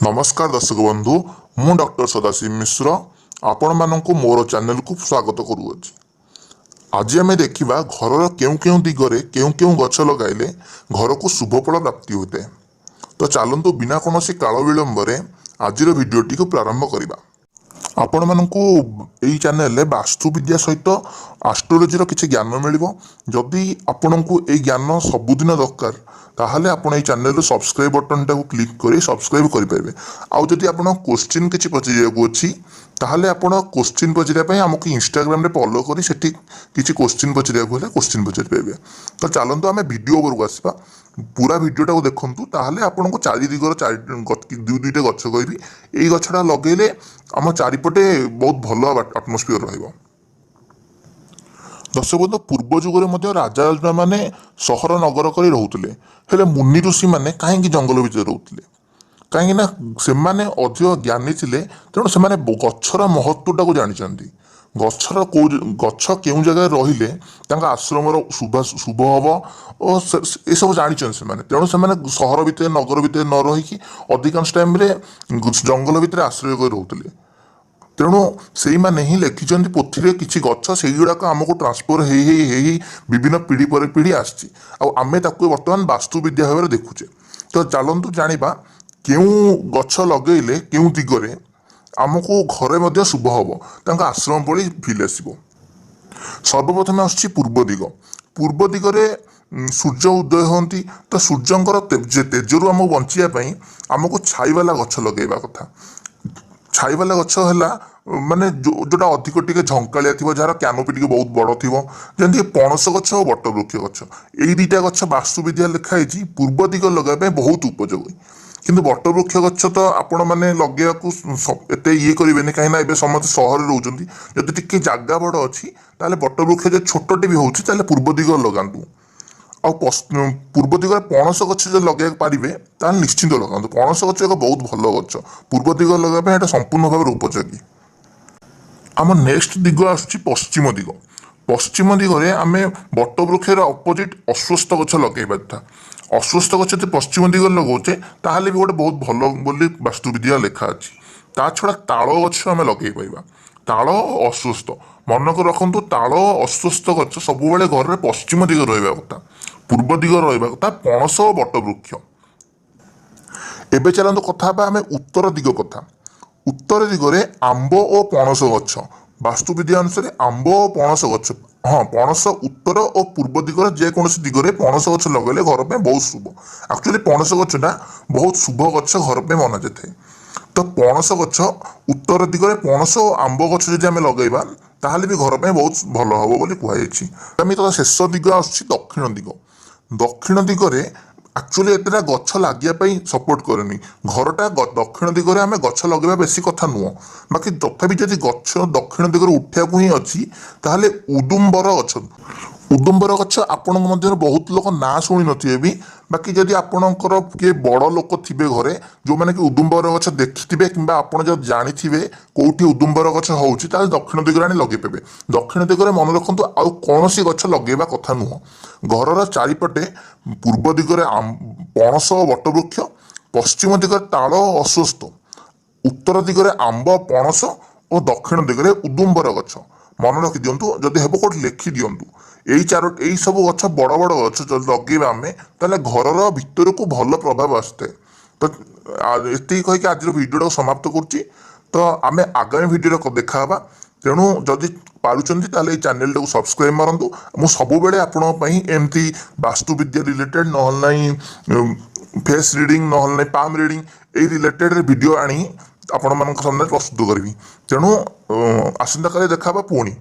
नमस्कार दर्शक बंधु मु डॉक्टर सदाशिव मिश्र आपण मानक मोर चैनल को स्वागत करुअछि। आज आम देखा घर केउ दिगरे केउ गछ लगाइले घर को शुभफल प्राप्ति होते। तो चलतु बिना कौन काल विलंब आज भिडटी को प्रारंभ करवा। आपण मानक यही चैनल वास्तु विद्या सहित आस्ट्रोलोजी किसी ज्ञान मिल। जदि आपण को यह ज्ञान सबुदिन दरकार ताहले आपण चैनल सब्सक्राइब बटन टाक क्लिक कर सब्सक्राइब करेंगे। आउ जदि आप क्वेश्चन किसी पचार अच्छी ताहले आपण क्वेश्चन पचारे आमको इंस्टाग्राम फॉलो कर किसी क्वेश्चन पचारे क्वेश्चन पचारि पारे। तो चलतु आम वीडियो उपरक आसवा पूरा वीडियोटा को देखु ताहले आपण को चारि दिगर दुईटा गछ कहबी यही गछटा लगेले आम चारिपटे बहुत भल आटमोस्फियर रहिबो। दर्शक बंधु पूर्व जुगरे राजा राजा मैंने सहर नगर कर रोते हेले मुनि ऋषि मैंने कहीं जंगल भितर रोते कहीं से माने अधिक ज्ञानी थे तेणु से गछर महत्वटा को जानते गछर गछ के जगह रहिले आश्रम शुभ हम और ये सब जानते से तेणु से सहर भितर नगर भितर न रहीकि अधिकांश टाइम जंगल भितर आश्रय कर रोते। तेणु से मैंने ही लिखिं पोथी किसी गछ से गुड़ाक आमको ट्रांसफर हो विभिन्न पीढ़ी पर पीढ़ी आमे बर्तमान वास्तु विद्या भाव देखुचे। तो चलतु जाना क्यों गछ लगेले क्यों दिगरे आमको घरे शुभ हम आश्रम भली फिल आसो। सर्वप्रथम आसुची पूर्व दिग। पूर्व दिगरे सूर्य उदय होती तो सूर्यंकर तेजरू आमको बचाई आमको छाईवाला गछ लगेगा कथा। छाईवाला गछ है माने जोटा अधिक टे झंकालिया थी जार कैनोपी टे बहुत बड़ थी जमी पणस गछ और बटवृक्ष गछ यही दुईटा गछ वास्तुविद्या लिखाई पूर्व दिग लगे बहुत उपयोगी। किंतु बटवृक्ष गछ तो आपण मैंने लगे एत ये करेंगे कहीं समस्त सहर रोचे जदि टी जगह बड़ अच्छी ताले बटवृक्ष जो छोटे भी होती पूर्व दिग लगातु। आ पूर्व दिगरे पणस गछ जो लगे पारे ताल निश्चिंत लगातु। पणस गछ एक बहुत भल गछ पूर्व दिग लगे संपूर्ण भाव उपयोगी। आम नेक्स्ट दिग आसुची पश्चिम दिग। पश्चिम दिगरे आम बटवृक्षर अपोजिट अश्वस्थ गछ लगे था। अश्वस्थ गछ जो पश्चिम दिग लगाऊे ताहले भी गोटे बहुत भल बोली वास्तुविद्या लेखा अच्छी। ता छड़ा ताल गछ आम लगे पाइबा। ताल अश्वस्थ मन को रखु ताल अश्वस्थ गछ सब घर में पश्चिम दिग रहा कथा पूर्व दिग रहा कथा पणस और बटवृक्ष। एबे चलतु कथा आम उत्तर दिग कथा। उत्तर दिगरे आंब और पणस गछ वास्तुविद्या अनुसार आंब और पणस गछ हाँ पणस उत्तर और पूर्व दिगरे जेकोसी दिगरे पणस गछ लगे घर में बहुत शुभ। एक्चुअली पणस गछटा बहुत शुभ गछ घर में मना जाए। तो पणस गछ उत्तर दिगरे पणस और आंब गछ जदि आम लगेबा ताहले भी घर में बहुत भल हम बोली कहुई। आम तो शेष दिग आसुची दक्षिण दिग। दक्षिण दिगरे एक्चुअली एतटा गछ लगे सपोर्ट करेनि घरटा दक्षिण दिगरे आम गछ लगे बेसी कथा नुह बाकी तथापि जदि गछ दक्षिण दिगरे उठा ही अच्छी ताहले उदुम्बर गछ। उदुम्बर गछ आपण बहुत लोक ना शुणी नथिबे भी बाकी जदि आपणकर किए बड़ लोक थिबे घरे जो मैंने कि उदुम्बर गछ देखिथिबे किंबा आपण जब जानिथिबे कोठी उदुम्बर गछ होउची ताले दक्षिण दिगरे आनी लगे पेबे। दक्षिण दिगरे मन रखंतु आउ कोनोसी गछ लगेबा कथा नुह। घरर चारिपटे पूर्व दिगरे पणस बटवृक्ष पश्चिम दिगरे ताल अश्वस्थ उत्तर दिगरे आंब पणस और दक्षिण दिगरे उदुम्बर गछ मन रखी दिंतु। जदि हे कोट लिखि दिंतु यही सब गछ बड़ बड़ गछ लगे आम ताले घरर भितर को भल प्रभाव आसते। तो ये कहीकि आज भिडियो समाप्त करुच्ची। तो आम आगामी भिडियो देखा तेणु जदि पारुचंती ताले चैनल को सब्सक्राइब मारंतु। मु सबुबेले आपण एमती वास्तुविद्या रिलेटेड न फेस रिडिंग न पाम रिडिंग ए रिलेटेड वीडियो आनी आपण मान सामने प्रस्तुत करी। तेणु आसंता काले देखा पुणी।